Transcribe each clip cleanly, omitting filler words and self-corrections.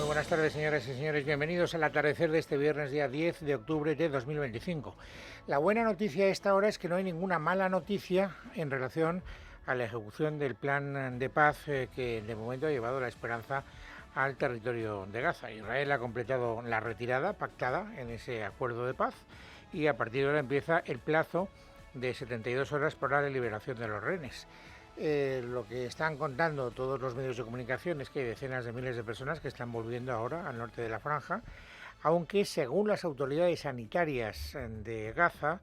Muy buenas tardes, señoras y señores. Bienvenidos al atardecer de este viernes, día 10 de octubre de 2025. La buena noticia a esta hora es que no hay ninguna mala noticia en relación a la ejecución del plan de paz que de momento ha llevado la esperanza al territorio de Gaza. Israel ha completado la retirada pactada en ese acuerdo de paz y a partir de ahora empieza el plazo de 72 horas para la liberación de los rehenes. Lo que están contando todos los medios de comunicación es que hay decenas de miles de personas que están volviendo ahora al norte de la franja, aunque según las autoridades sanitarias de Gaza,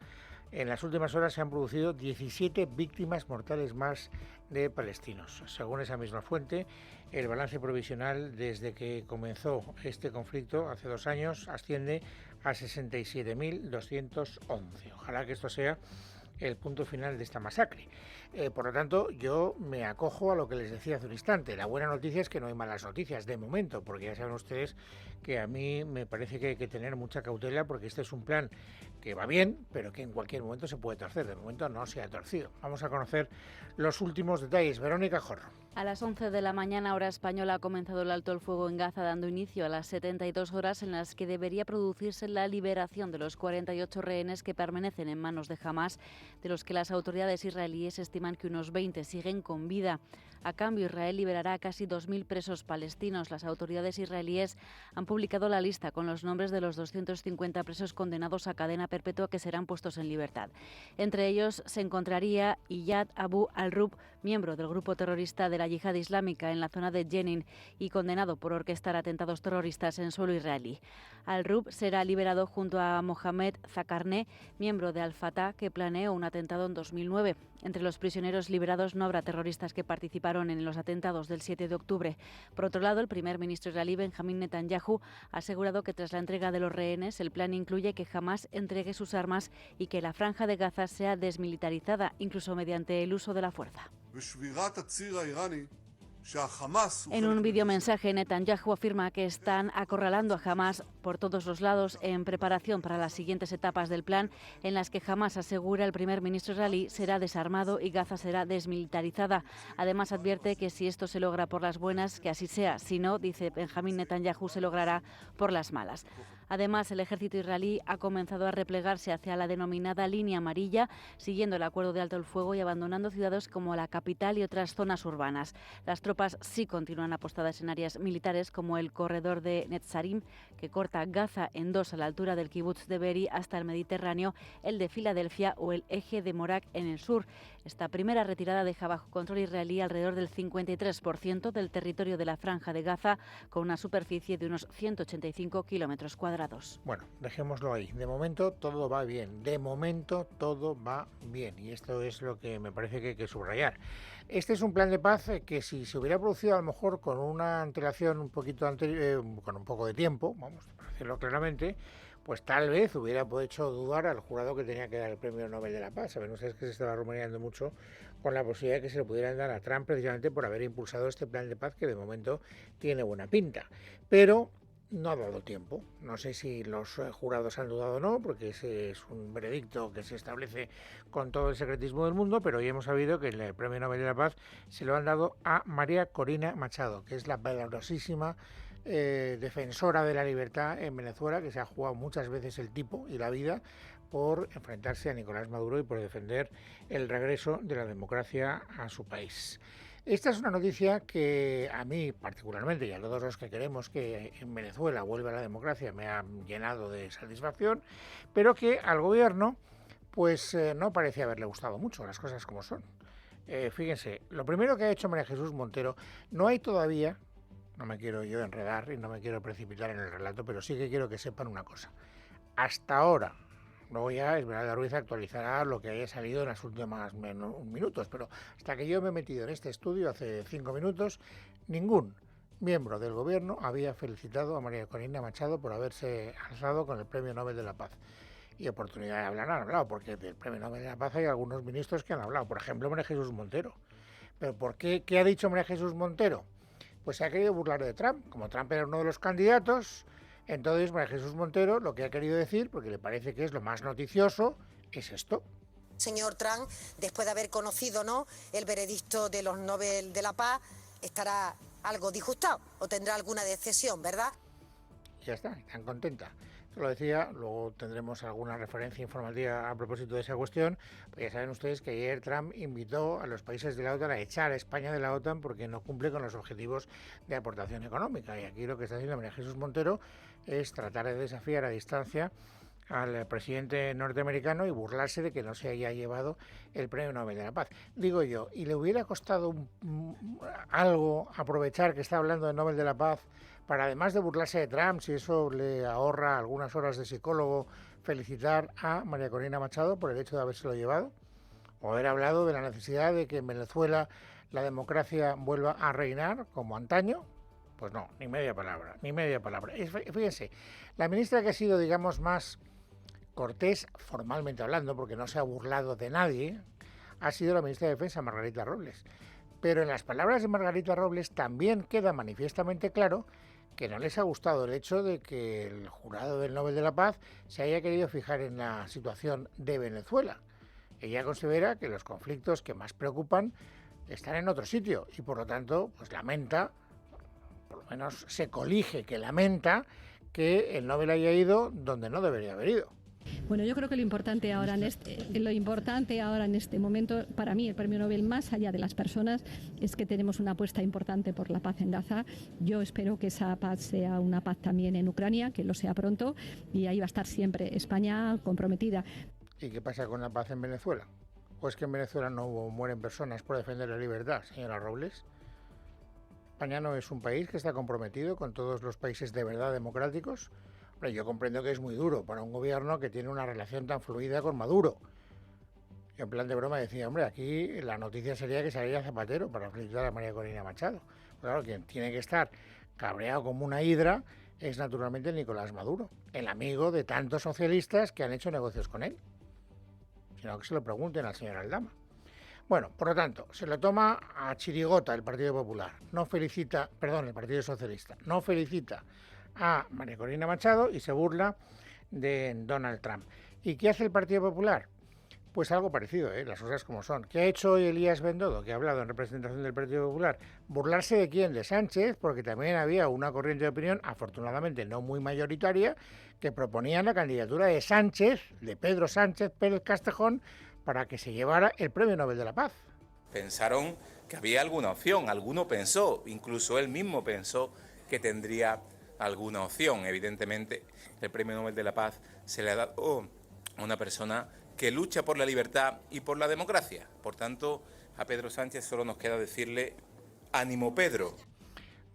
en las últimas horas se han producido 17 víctimas mortales más de palestinos. Según esa misma fuente, el balance provisional desde que comenzó este conflicto hace 2 años asciende a 67.211. Ojalá que esto sea el punto final de esta masacre. Por lo tanto, yo me acojo a lo que les decía hace un instante. La buena noticia es que no hay malas noticias de momento, porque ya saben ustedes que a mí me parece que hay que tener mucha cautela, porque este es un plan que va bien, pero que en cualquier momento se puede torcer. De momento no se ha torcido. Vamos a conocer los últimos detalles. Verónica Jorro. A las 11 de la mañana, hora española, ha comenzado el alto el fuego en Gaza, dando inicio a las 72 horas en las que debería producirse la liberación de los 48 rehenes que permanecen en manos de Hamás, de los que las autoridades israelíes estiman que unos 20 siguen con vida. A cambio, Israel liberará a casi 2.000 presos palestinos. Las autoridades israelíes han publicado la lista con los nombres de los 250 presos condenados a cadena perpetua que serán puestos en libertad. Entre ellos se encontraría Iyad Abu al-Rub, miembro del grupo terrorista de la Yihad Islámica en la zona de Jenin y condenado por orquestar atentados terroristas en suelo israelí. Al-Rub será liberado junto a Mohamed Zakarne, miembro de Al-Fatah, que planeó un atentado en 2009. Entre los prisioneros liberados no habrá terroristas que participaron en los atentados del 7 de octubre. Por otro lado, el primer ministro israelí Benjamín Netanyahu ha asegurado que tras la entrega de los rehenes, el plan incluye que Hamás entregue sus armas y que la franja de Gaza sea desmilitarizada, incluso mediante el uso de la fuerza. En un videomensaje, Netanyahu afirma que están acorralando a Hamás por todos los lados en preparación para las siguientes etapas del plan, en las que Hamás, asegura el primer ministro israelí, será desarmado y Gaza será desmilitarizada. Además, advierte que si esto se logra por las buenas, que así sea. Si no, dice Benjamín Netanyahu, se logrará por las malas. Además, el ejército israelí ha comenzado a replegarse hacia la denominada línea amarilla, siguiendo el acuerdo de alto el fuego y abandonando ciudades como la capital y otras zonas urbanas. Las tropas sí continúan apostadas en áreas militares como el corredor de Netzarim, que corta Gaza en dos a la altura del kibutz de Be'eri hasta el Mediterráneo, el de Filadelfia o el eje de Morak en el sur. Esta primera retirada deja bajo control israelí alrededor del 53% del territorio de la franja de Gaza, con una superficie de unos 185 kilómetros cuadrados. Bueno, dejémoslo ahí. De momento todo va bien. De momento todo va bien. Y esto es lo que me parece que hay que subrayar. Este es un plan de paz que si se hubiera producido a lo mejor con una antelación un poquito con un poco de tiempo, vamos a decirlo claramente, pues tal vez hubiera hecho dudar al jurado que tenía que dar el premio Nobel de la Paz. Saben ustedes que se estaba rumoreando mucho con la posibilidad de que se le pudieran dar a Trump precisamente por haber impulsado este plan de paz que de momento tiene buena pinta. Pero no ha dado tiempo. No sé si los jurados han dudado o no, porque ese es un veredicto que se establece con todo el secretismo del mundo, pero hoy hemos sabido que el Premio Nobel de la Paz se lo han dado a María Corina Machado, que es la valerosísima defensora de la libertad en Venezuela, que se ha jugado muchas veces el tipo y la vida por enfrentarse a Nicolás Maduro y por defender el regreso de la democracia a su país. Esta es una noticia que a mí particularmente y a todos los que queremos que en Venezuela vuelva la democracia me ha llenado de satisfacción, pero que al gobierno pues no parece haberle gustado mucho, las cosas como son. Fíjense, lo primero que ha hecho María Jesús Montero, no hay todavía, no me quiero yo enredar y no me quiero precipitar en el relato, pero sí que quiero que sepan una cosa. Hasta ahora, luego ya Esmeralda Ruiz actualizará lo que haya salido en los últimos minutos, pero hasta que yo me he metido en este estudio hace 5 minutos, ningún miembro del gobierno había felicitado a María Corina Machado por haberse alzado con el Premio Nobel de la Paz. Y oportunidad de hablar han hablado, porque del Premio Nobel de la Paz hay algunos ministros que han hablado, por ejemplo María Jesús Montero. ¿Pero por qué? ¿Qué ha dicho María Jesús Montero? Pues se ha querido burlar de Trump. Como Trump era uno de los candidatos, entonces María Jesús Montero lo que ha querido decir, porque le parece que es lo más noticioso, es esto. Señor Trump, después de haber conocido, ¿no?, el veredicto de los Nobel de la Paz, estará algo disgustado o tendrá alguna decepción, ¿verdad? Ya está, tan contenta. Esto lo decía, luego tendremos alguna referencia informativa a propósito de esa cuestión. Pues ya saben ustedes que ayer Trump invitó a los países de la OTAN a echar a España de la OTAN porque no cumple con los objetivos de aportación económica. Y aquí lo que está haciendo María Jesús Montero es tratar de desafiar a distancia al presidente norteamericano y burlarse de que no se haya llevado el Premio Nobel de la Paz. Digo yo, ¿y le hubiera costado algo aprovechar que está hablando del Nobel de la Paz para, además de burlarse de Trump, si eso le ahorra algunas horas de psicólogo, felicitar a María Corina Machado por el hecho de habérselo llevado? O haber hablado de la necesidad de que en Venezuela la democracia vuelva a reinar como antaño. Pues no, ni media palabra, ni media palabra. Fíjense, la ministra que ha sido, digamos, más cortés, formalmente hablando, porque no se ha burlado de nadie, ha sido la ministra de Defensa, Margarita Robles. Pero en las palabras de Margarita Robles también queda manifiestamente claro que no les ha gustado el hecho de que el jurado del Nobel de la Paz se haya querido fijar en la situación de Venezuela. Ella considera que los conflictos que más preocupan están en otro sitio y por lo tanto pues lamenta, por lo menos se colige que lamenta que el Nobel haya ido donde no debería haber ido. Bueno, yo creo que lo importante ahora en este momento, para mí el Premio Nobel, más allá de las personas, es que tenemos una apuesta importante por la paz en Gaza. Yo espero que esa paz sea una paz también en Ucrania, que lo sea pronto, y ahí va a estar siempre España comprometida. ¿Y qué pasa con la paz en Venezuela? ¿O es que en Venezuela no mueren personas por defender la libertad, señora Robles? España no es un país que está comprometido con todos los países de verdad democráticos. Yo comprendo que es muy duro para un gobierno que tiene una relación tan fluida con Maduro. Yo en plan de broma decía, hombre, aquí la noticia sería que saliera Zapatero para felicitar a María Corina Machado. Claro, quien tiene que estar cabreado como una hidra es naturalmente Nicolás Maduro, el amigo de tantos socialistas que han hecho negocios con él. Sino que se lo pregunten al señor Aldama. Bueno, por lo tanto, se lo toma a chirigota el Partido Popular. El Partido Socialista. No felicita a María Corina Machado y se burla de Donald Trump. ¿Y qué hace el Partido Popular? Pues algo parecido, las cosas como son. ¿Qué ha hecho hoy Elías Bendodo, que ha hablado en representación del Partido Popular? ¿Burlarse de quién? De Sánchez, porque también había una corriente de opinión, afortunadamente no muy mayoritaria, que proponía la candidatura de Sánchez, de Pedro Sánchez Pérez Castejón, para que se llevara el Premio Nobel de la Paz. Pensaron que había alguna opción, alguno pensó, incluso él mismo pensó que tendría alguna opción. Evidentemente, el Premio Nobel de la Paz se le ha dado a una persona que lucha por la libertad y por la democracia. Por tanto, a Pedro Sánchez solo nos queda decirle ánimo, Pedro.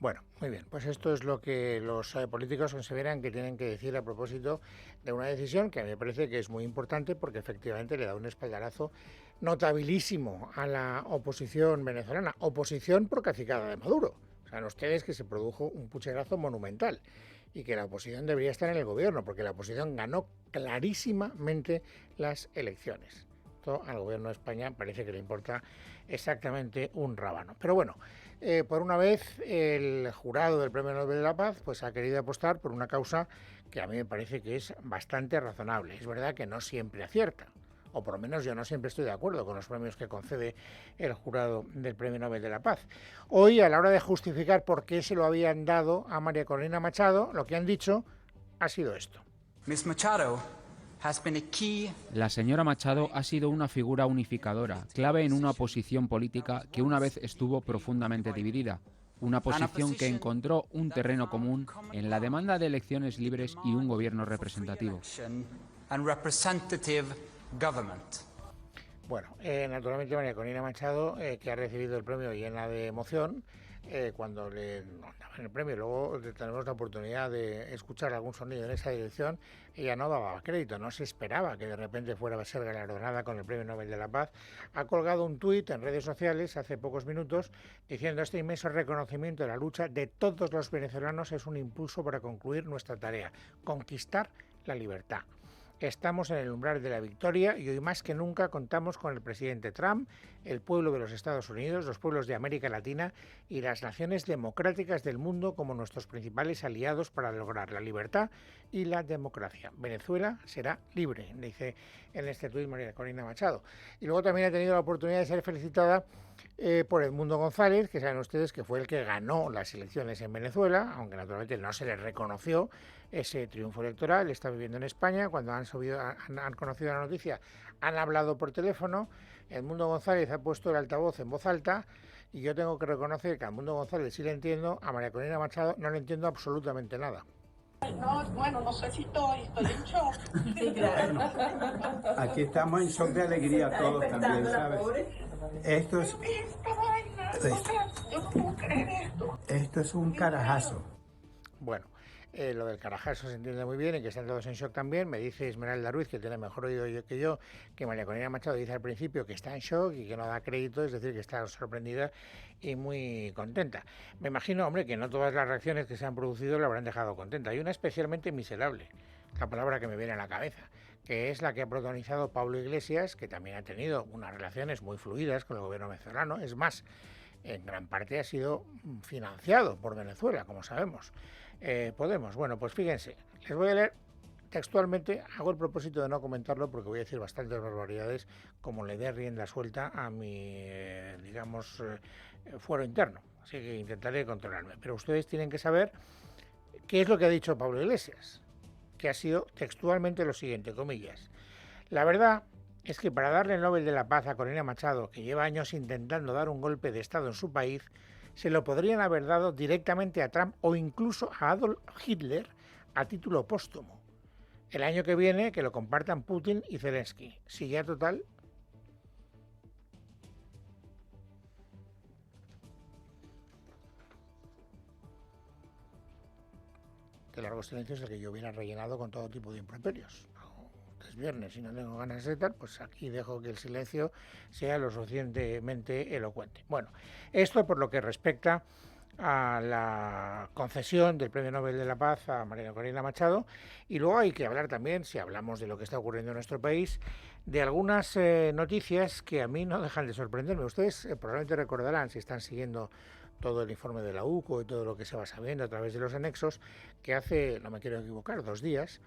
Bueno, muy bien, pues esto es lo que los políticos consideran que tienen que decir a propósito de una decisión que a mí me parece que es muy importante porque efectivamente le da un espaldarazo notabilísimo a la oposición venezolana, oposición por cacicada de Maduro. Saben ustedes que se produjo un pucherazo monumental y que la oposición debería estar en el gobierno porque la oposición ganó clarísimamente las elecciones. Esto al gobierno de España parece que le importa exactamente un rábano. Pero bueno, por una vez el jurado del Premio Nobel de la Paz pues ha querido apostar por una causa que a mí me parece que es bastante razonable. Es verdad que no siempre acierta, o por lo menos yo no siempre estoy de acuerdo con los premios que concede el jurado del Premio Nobel de la Paz. Hoy, a la hora de justificar por qué se lo habían dado a María Corina Machado, lo que han dicho ha sido esto. La señora Machado ha sido una figura unificadora, clave en una oposición política que una vez estuvo profundamente dividida. Una posición que encontró un terreno común en la demanda de elecciones libres y un gobierno representativo. Bueno, naturalmente María Corina Machado, que ha recibido el premio llena de emoción, cuando le daban el premio, luego tenemos la oportunidad de escuchar algún sonido en esa dirección, ella no daba crédito, no se esperaba que de repente fuera a ser galardonada con el Premio Nobel de la Paz. Ha colgado un tuit en redes sociales hace pocos minutos diciendo: este inmenso reconocimiento de la lucha de todos los venezolanos es un impulso para concluir nuestra tarea, conquistar la libertad. Estamos en el umbral de la victoria y hoy más que nunca contamos con el presidente Trump, el pueblo de los Estados Unidos, los pueblos de América Latina y las naciones democráticas del mundo como nuestros principales aliados para lograr la libertad y la democracia. Venezuela será libre, dice en este tuit María Corina Machado. Y luego también ha tenido la oportunidad de ser felicitada por Edmundo González, que saben ustedes que fue el que ganó las elecciones en Venezuela, aunque naturalmente no se le reconoció ese triunfo electoral. Está viviendo en España. Cuando han conocido la noticia, han hablado por teléfono. Edmundo González ha puesto el altavoz en voz alta y yo tengo que reconocer que a Edmundo González sí le entiendo, a María Corina Machado no le entiendo absolutamente nada. No, bueno, no sé si estoy en shock. Sí, claro. Aquí estamos en shock de alegría todos también, ¿sabes? Esto es... Yo no puedo creer esto. Esto es un carajazo. Bueno, lo del carajazo se entiende muy bien y que están todos en shock también. Me dice Esmeralda Ruiz, que tiene mejor oído que yo, que María Corina Machado dice al principio que está en shock y que no da crédito, es decir, que está sorprendida y muy contenta. Me imagino, hombre, que no todas las reacciones que se han producido la habrán dejado contenta. Hay una especialmente miserable, la palabra que me viene a la cabeza, que es la que ha protagonizado Pablo Iglesias, que también ha tenido unas relaciones muy fluidas con el gobierno venezolano. Es más, en gran parte ha sido financiado por Venezuela, como sabemos. Podemos. Bueno, pues fíjense, les voy a leer textualmente, hago el propósito de no comentarlo porque voy a decir bastantes barbaridades como le dé rienda suelta a mi, fuero interno, así que intentaré controlarme. Pero ustedes tienen que saber qué es lo que ha dicho Pablo Iglesias, que ha sido textualmente lo siguiente, comillas. La verdad es que para darle el Nobel de la Paz a Corina Machado, que lleva años intentando dar un golpe de Estado en su país, se lo podrían haber dado directamente a Trump o incluso a Adolf Hitler a título póstumo. El año que viene que lo compartan Putin y Zelensky. Si ya total... Qué largo silencio es el que yo hubiera rellenado con todo tipo de improperios. Es viernes y no tengo ganas de tal, pues aquí dejo que el silencio sea lo suficientemente elocuente. Bueno, esto por lo que respecta a la concesión del Premio Nobel de la Paz a María Corina Machado, y luego hay que hablar también, si hablamos de lo que está ocurriendo en nuestro país, de algunas noticias que a mí no dejan de sorprenderme. Ustedes probablemente recordarán, si están siguiendo todo el informe de la UCO y todo lo que se va sabiendo a través de los anexos, que hace, no me quiero equivocar, 2 días,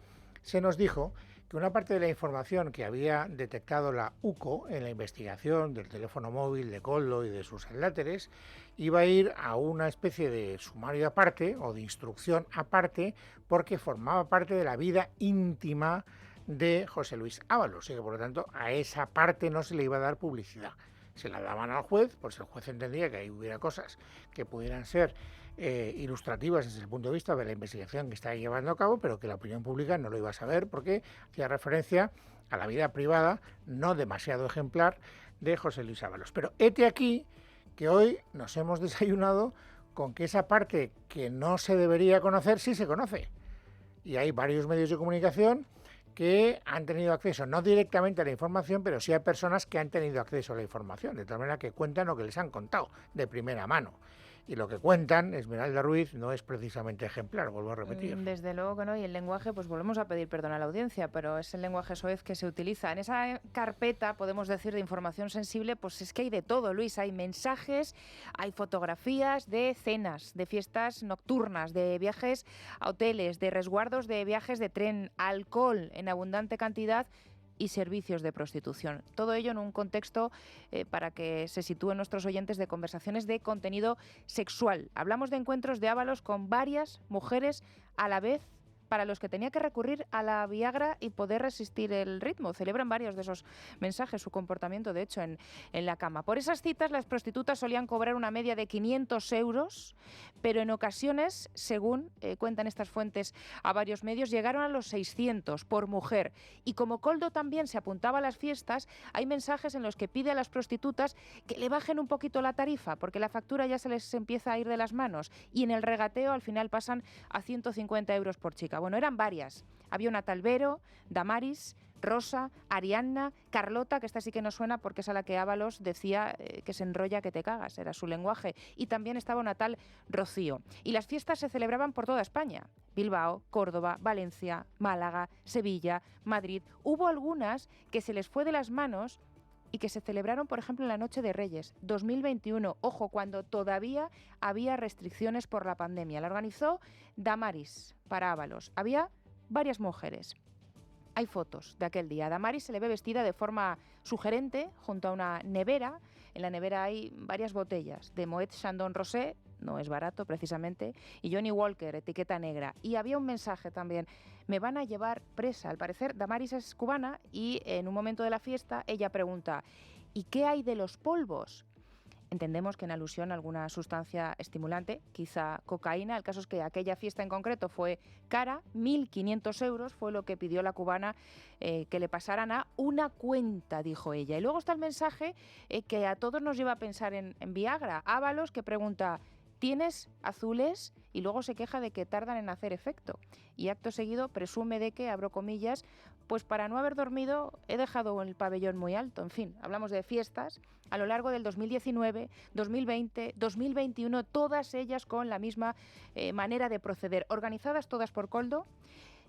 se nos dijo que una parte de la información que había detectado la UCO en la investigación del teléfono móvil de Koldo y de sus adláteres iba a ir a una especie de sumario aparte o de instrucción aparte porque formaba parte de la vida íntima de José Luis Ábalos y que por lo tanto a esa parte no se le iba a dar publicidad. Se la daban al juez, pues el juez entendía que ahí hubiera cosas que pudieran ser ilustrativas desde el punto de vista de la investigación que está llevando a cabo, pero que la opinión pública no lo iba a saber porque hacía referencia a la vida privada no demasiado ejemplar de José Luis Ábalos. Pero hete aquí que hoy nos hemos desayunado con que esa parte que no se debería conocer sí se conoce. Y hay varios medios de comunicación que han tenido acceso no directamente a la información, pero sí a personas que han tenido acceso a la información, de tal manera que cuentan lo que les han contado de primera mano. Y lo que cuentan, Esmeralda Ruiz, no es precisamente ejemplar, vuelvo a repetir. Desde luego que no, y el lenguaje, pues volvemos a pedir perdón a la audiencia, pero es el lenguaje soez que se utiliza. En esa carpeta, podemos decir, de información sensible, pues es que hay de todo, Luis. Hay mensajes, hay fotografías de cenas, de fiestas nocturnas, de viajes a hoteles, de resguardos de viajes de tren, alcohol en abundante cantidad y servicios de prostitución. Todo ello en un contexto para que se sitúen nuestros oyentes de conversaciones de contenido sexual. Hablamos de encuentros de Ábalos con varias mujeres a la vez para los que tenía que recurrir a la Viagra y poder resistir el ritmo. Celebran varios de esos mensajes su comportamiento, de hecho, en la cama. Por esas citas, las prostitutas solían cobrar una media de 500 euros, pero en ocasiones, según cuentan estas fuentes a varios medios, llegaron a los 600 por mujer. Y como Koldo también se apuntaba a las fiestas, hay mensajes en los que pide a las prostitutas que le bajen un poquito la tarifa, porque la factura ya se les empieza a ir de las manos. Y en el regateo, al final, pasan a 150 euros por chica. Bueno, eran varias. Había una tal Vero, Damaris, Rosa, Arianna, Carlota, que esta sí que no suena porque es a la que Ábalos decía que se enrolla que te cagas, era su lenguaje. Y también estaba una tal Rocío. Y las fiestas se celebraban por toda España. Bilbao, Córdoba, Valencia, Málaga, Sevilla, Madrid. Hubo algunas que se les fue de las manos y que se celebraron, por ejemplo, en la Noche de Reyes, 2021, ojo, cuando todavía había restricciones por la pandemia. La organizó Damaris para Ábalos. Había varias mujeres. Hay fotos de aquel día. A Damaris se le ve vestida de forma sugerente junto a una nevera En la nevera hay varias botellas de Moet Chandon Rosé, no es barato precisamente, y Johnny Walker, etiqueta negra. Y había un mensaje también: me van a llevar presa. Al parecer Damaris es cubana y en un momento de la fiesta ella pregunta: ¿y qué hay de los polvos? Entendemos que en alusión a alguna sustancia estimulante, quizá cocaína. El caso es que aquella fiesta en concreto fue cara, 1.500 euros fue lo que pidió la cubana que le pasaran a una cuenta, dijo ella. Y luego está el mensaje que a todos nos lleva a pensar en Viagra. Ábalos, que pregunta: ¿tienes azules? Y luego se queja de que tardan en hacer efecto. Y acto seguido presume de que, abro comillas, pues para no haber dormido he dejado el pabellón muy alto. En fin, hablamos de fiestas a lo largo del 2019, 2020, 2021, todas ellas con la misma manera de proceder, organizadas todas por Koldo,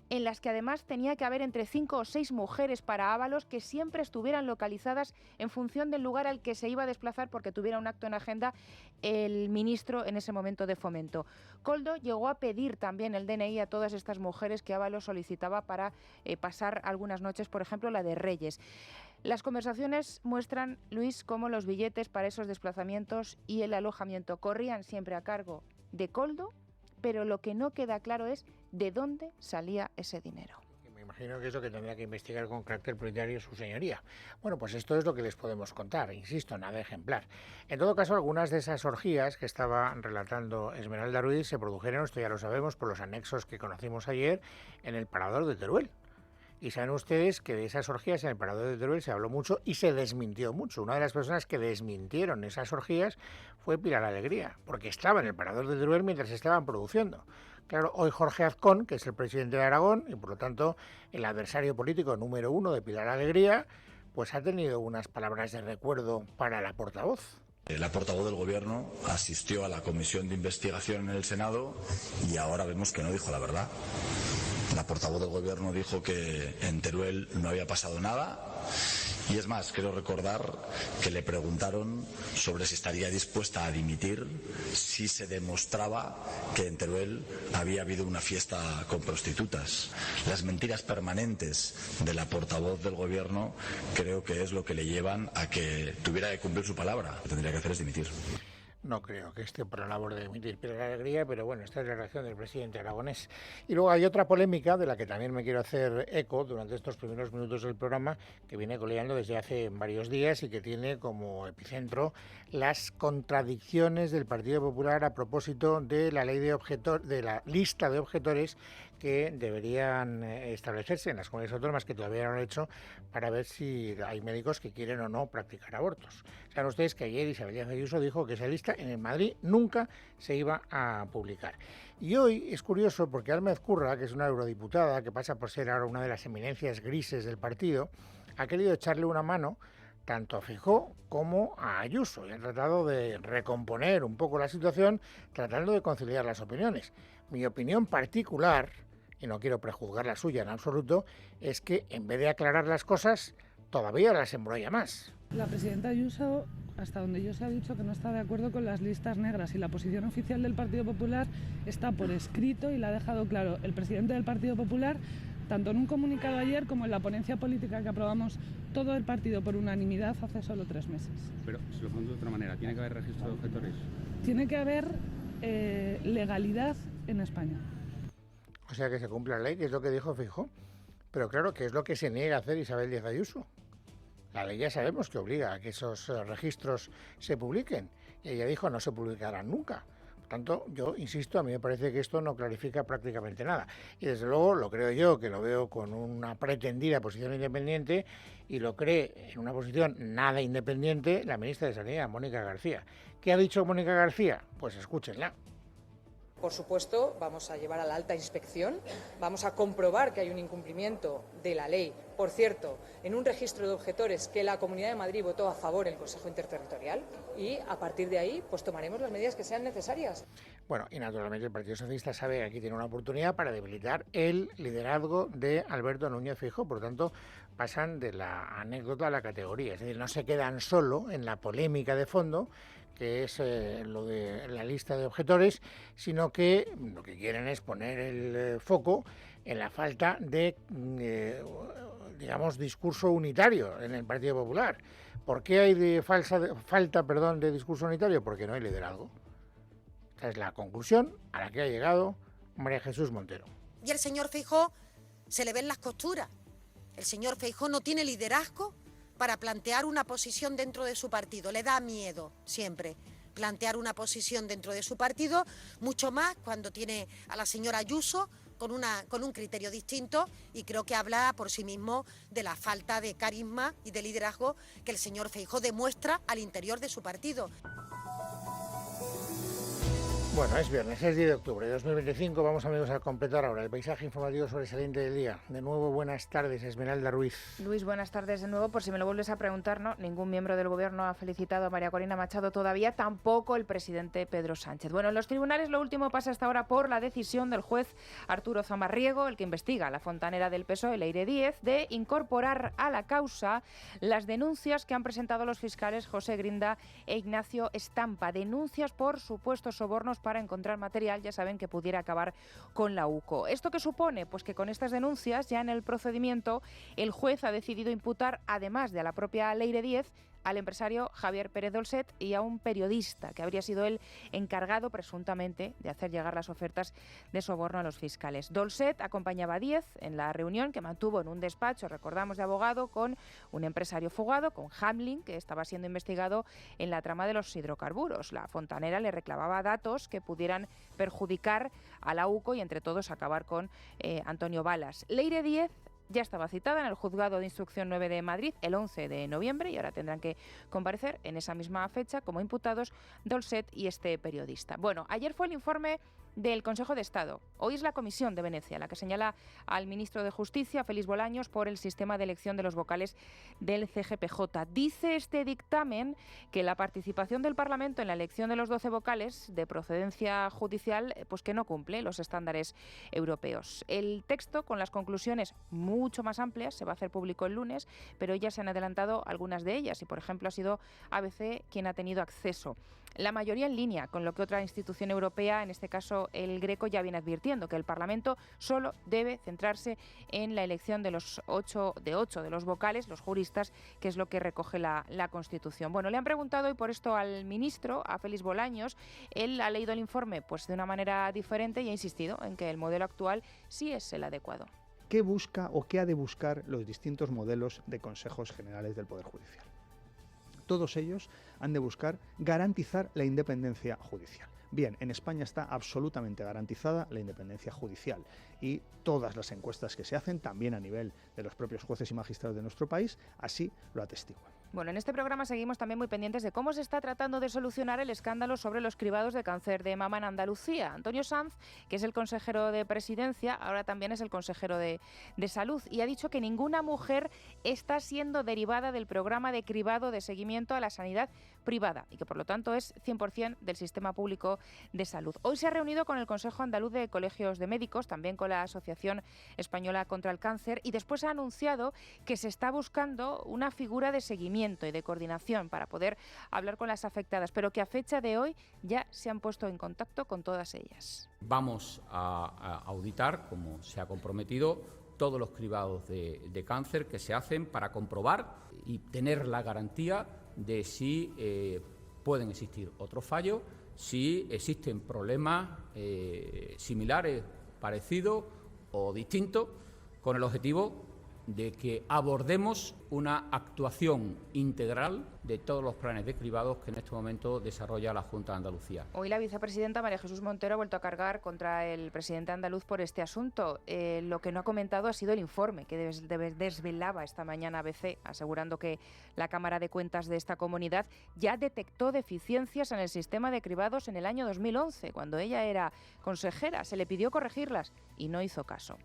en las que además tenía que haber entre 5 o 6 mujeres para Ábalos que siempre estuvieran localizadas en función del lugar al que se iba a desplazar porque tuviera un acto en agenda el ministro en ese momento de Fomento. Koldo llegó a pedir también el DNI a todas estas mujeres que Ábalos solicitaba para pasar algunas noches, por ejemplo, la de Reyes. Las conversaciones muestran, Luis, cómo los billetes para esos desplazamientos y el alojamiento corrían siempre a cargo de Koldo, pero lo que no queda claro es de dónde salía ese dinero. Me imagino que es lo que tendría que investigar con carácter prioritario su señoría. Bueno, pues esto es lo que les podemos contar, insisto, nada ejemplar. En todo caso, algunas de esas orgías que estaba relatando Esmeralda Ruiz se produjeron, esto ya lo sabemos, por los anexos que conocimos ayer, en el Parador de Teruel. Y saben ustedes que de esas orgías en el Parador de Teruel se habló mucho y se desmintió mucho. Una de las personas que desmintieron esas orgías fue Pilar Alegría, porque estaba en el Parador de Teruel mientras se estaban produciendo. Claro, hoy Jorge Azcón, que es el presidente de Aragón y por lo tanto el adversario político número 1 de Pilar Alegría, pues ha tenido unas palabras de recuerdo para la portavoz. La portavoz del Gobierno asistió a la comisión de investigación en el Senado y ahora vemos que no dijo la verdad. La portavoz del Gobierno dijo que en Teruel no había pasado nada y es más, quiero recordar que le preguntaron sobre si estaría dispuesta a dimitir si se demostraba que en Teruel había habido una fiesta con prostitutas. Las mentiras permanentes de la portavoz del Gobierno creo que es lo que le llevan a que tuviera que cumplir su palabra. Lo que tendría que hacer es dimitir. No creo que esté por la labor de emitir Pilar Alegría, pero bueno, esta es la reacción del presidente aragonés. Y luego hay otra polémica de la que también me quiero hacer eco durante estos primeros minutos del programa, que viene coleando desde hace varios días y que tiene como epicentro las contradicciones del Partido Popular a propósito de la ley de la lista de objetores que deberían establecerse en las comunidades autónomas, que todavía no lo han hecho, para ver si hay médicos que quieren o no practicar abortos. Saben ustedes que ayer Isabel Díaz Ayuso dijo que esa lista en Madrid nunca se iba a publicar. Y hoy es curioso porque Alma Ezcurra, que es una eurodiputada que pasa por ser ahora una de las eminencias grises del partido, ha querido echarle una mano tanto a Feijóo como a Ayuso y han tratado de recomponer un poco la situación, tratando de conciliar las opiniones. Mi opinión particular, y no quiero prejuzgar la suya en absoluto, es que en vez de aclarar las cosas, todavía las embrolla más. La presidenta Ayuso, hasta donde yo sé, ha dicho que no está de acuerdo con las listas negras y la posición oficial del Partido Popular está por escrito y la ha dejado claro el presidente del Partido Popular, tanto en un comunicado ayer como en la ponencia política que aprobamos todo el partido por unanimidad hace solo 3 meses. Pero, se lo pongo de otra manera, ¿tiene que haber registro de objetores? Tiene que haber legalidad en España. O sea, que se cumpla la ley, que es lo que dijo Feijóo. Pero claro, que es lo que se niega a hacer Isabel Díaz Ayuso. La ley ya sabemos que obliga a que esos registros se publiquen. Y ella dijo no se publicarán nunca. Por tanto, yo insisto, a mí me parece que esto no clarifica prácticamente nada. Y desde luego lo creo yo, que lo veo con una pretendida posición independiente, y lo cree en una posición nada independiente la ministra de Sanidad, Mónica García. ¿Qué ha dicho Mónica García? Pues escúchenla. Por supuesto, vamos a llevar a la alta inspección, vamos a comprobar que hay un incumplimiento de la ley. Por cierto, en un registro de objetores que la Comunidad de Madrid votó a favor en el Consejo Interterritorial y a partir de ahí pues tomaremos las medidas que sean necesarias. Bueno, y naturalmente el Partido Socialista sabe que aquí tiene una oportunidad para debilitar el liderazgo de Alberto Núñez Feijóo, por lo tanto pasan de la anécdota a la categoría, es decir, no se quedan solo en la polémica de fondo, que es lo de la lista de objetores, sino que lo que quieren es poner el foco en la falta de digamos, discurso unitario en el Partido Popular. ¿Por qué hay falta de discurso unitario? Porque no hay liderazgo. Esta es la conclusión a la que ha llegado María Jesús Montero. Y el señor Feijóo se le ven las costuras. El señor Feijóo no tiene liderazgo para plantear una posición dentro de su partido. Le da miedo siempre plantear una posición dentro de su partido, mucho más cuando tiene a la señora Ayuso con un criterio distinto, y creo que habla por sí mismo de la falta de carisma y de liderazgo que el señor Feijóo demuestra al interior de su partido. Bueno, es viernes, es 10 de octubre de 2025. Vamos, amigos, a completar ahora el paisaje informativo sobresaliente del día. De nuevo, buenas tardes, Esmeralda Ruiz. Luis, buenas tardes de nuevo. Por si me lo vuelves a preguntar, no, ningún miembro del Gobierno ha felicitado a María Corina Machado todavía, tampoco el presidente Pedro Sánchez. Bueno, en los tribunales lo último pasa hasta ahora por la decisión del juez Arturo Zamarriego, el que investiga a la fontanera del PSOE, Leire Díez, de incorporar a la causa las denuncias que han presentado los fiscales José Grinda e Ignacio Estampa. Denuncias por supuestos sobornos para encontrar material, ya saben, que pudiera acabar con la UCO. ¿Esto qué supone? Pues que con estas denuncias, ya en el procedimiento, el juez ha decidido imputar, además de a la propia Leire Díez, al empresario Javier Pérez Dolcet y a un periodista que habría sido el encargado presuntamente de hacer llegar las ofertas de soborno a los fiscales. Dolcet acompañaba a Díez en la reunión que mantuvo en un despacho, recordamos, de abogado con un empresario fugado, con Hamlin, que estaba siendo investigado en la trama de los hidrocarburos. La fontanera le reclamaba datos que pudieran perjudicar a la UCO y entre todos acabar con Antonio Balas. Leire Díez ya estaba citada en el Juzgado de Instrucción 9 de Madrid el 11 de noviembre y ahora tendrán que comparecer en esa misma fecha como imputados Dolcet y este periodista. Bueno, ayer fue el informe del Consejo de Estado. Hoy es la Comisión de Venecia la que señala al ministro de Justicia, Félix Bolaños, por el sistema de elección de los vocales del CGPJ. Dice este dictamen que la participación del Parlamento en la elección de los 12 vocales de procedencia judicial, pues que no cumple los estándares europeos. El texto, con las conclusiones mucho más amplias, se va a hacer público el lunes, pero ya se han adelantado algunas de ellas y, por ejemplo, ha sido ABC quien ha tenido acceso. La mayoría en línea con lo que otra institución europea, en este caso el Greco, ya viene advirtiendo, que el Parlamento solo debe centrarse en la elección de los 8 de los vocales, los juristas, que es lo que recoge la Constitución. Bueno, le han preguntado y por esto al ministro, a Félix Bolaños. Él ha leído el informe pues de una manera diferente y ha insistido en que el modelo actual sí es el adecuado. ¿Qué busca o qué ha de buscar los distintos modelos de consejos generales del Poder Judicial? Todos ellos han de buscar garantizar la independencia judicial. Bien, en España está absolutamente garantizada la independencia judicial y todas las encuestas que se hacen, también a nivel de los propios jueces y magistrados de nuestro país, así lo atestiguan. Bueno, en este programa seguimos también muy pendientes de cómo se está tratando de solucionar el escándalo sobre los cribados de cáncer de mama en Andalucía. Antonio Sanz, que es el consejero de Presidencia, ahora también es el consejero de Salud, y ha dicho que ninguna mujer está siendo derivada del programa de cribado de seguimiento a la sanidad privada y que por lo tanto es 100% del sistema público de salud. Hoy se ha reunido con el Consejo Andaluz de Colegios de Médicos, también con la Asociación Española contra el Cáncer, y después ha anunciado que se está buscando una figura de seguimiento y de coordinación para poder hablar con las afectadas, pero que a fecha de hoy ya se han puesto en contacto con todas ellas. Vamos a auditar, como se ha comprometido, todos los cribados de cáncer que se hacen para comprobar y tener la garantía de si pueden existir otros fallos, si existen problemas similares, parecidos o distintos, con el objetivo de que abordemos una actuación integral de todos los planes de cribados que en este momento desarrolla la Junta de Andalucía. Hoy la vicepresidenta María Jesús Montero ha vuelto a cargar contra el presidente andaluz por este asunto. Lo que no ha comentado ha sido el informe que desvelaba esta mañana ABC, asegurando que la Cámara de Cuentas de esta comunidad ya detectó deficiencias en el sistema de cribados en el año 2011, cuando ella era consejera. Se le pidió corregirlas y no hizo caso.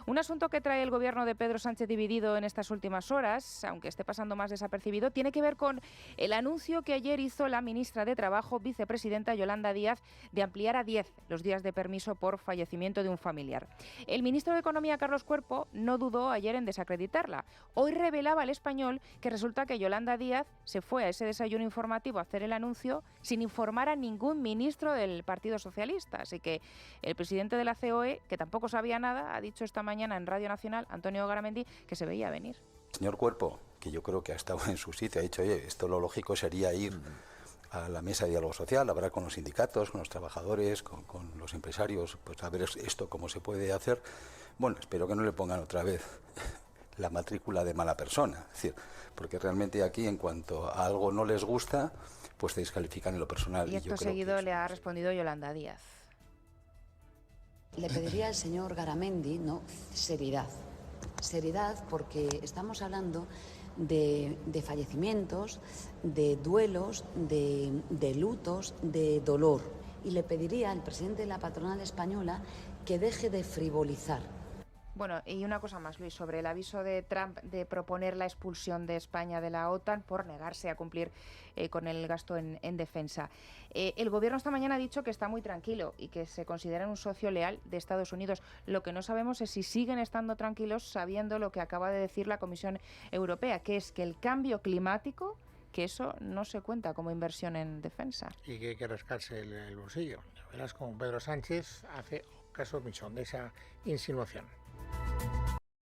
Un asunto que trae el gobierno de Pedro Sánchez dividido en estas últimas horas, aunque esté pasando más desapercibido, tiene que ver con el anuncio que ayer hizo la ministra de Trabajo, vicepresidenta Yolanda Díaz, de ampliar a 10 los días de permiso por fallecimiento de un familiar. El ministro de Economía, Carlos Cuerpo, no dudó ayer en desacreditarla. Hoy revelaba al Español que resulta que Yolanda Díaz se fue a ese desayuno informativo a hacer el anuncio sin informar a ningún ministro del Partido Socialista. Así que el presidente de la COE, que tampoco sabía nada, ha dicho esta mañana en Radio Nacional, Antonio Garamendi, que se veía venir. Señor Cuerpo, que yo creo que ha estado en su sitio, ha dicho, oye, esto lo lógico sería ir a la mesa de diálogo social, hablar con los sindicatos, con los trabajadores, con los empresarios, pues a ver esto cómo se puede hacer. Bueno, espero que no le pongan otra vez la matrícula de mala persona, es decir, porque realmente aquí en cuanto a algo no les gusta, pues te descalifican en lo personal. Y esto seguido le ha respondido Yolanda Díaz. Le pediría al señor Garamendi, ¿no?, seriedad. Seriedad porque estamos hablando de fallecimientos, de duelos, de lutos, de dolor. Y le pediría al presidente de la patronal española que deje de frivolizar. Bueno, y una cosa más, Luis, sobre el aviso de Trump de proponer la expulsión de España de la OTAN por negarse a cumplir con el gasto en defensa. El gobierno esta mañana ha dicho que está muy tranquilo y que se considera un socio leal de Estados Unidos. Lo que no sabemos es si siguen estando tranquilos sabiendo lo que acaba de decir la Comisión Europea, que es que el cambio climático, que eso no se cuenta como inversión en defensa. Y que hay que rascarse el bolsillo. Verás como Pedro Sánchez hace caso omiso de esa insinuación.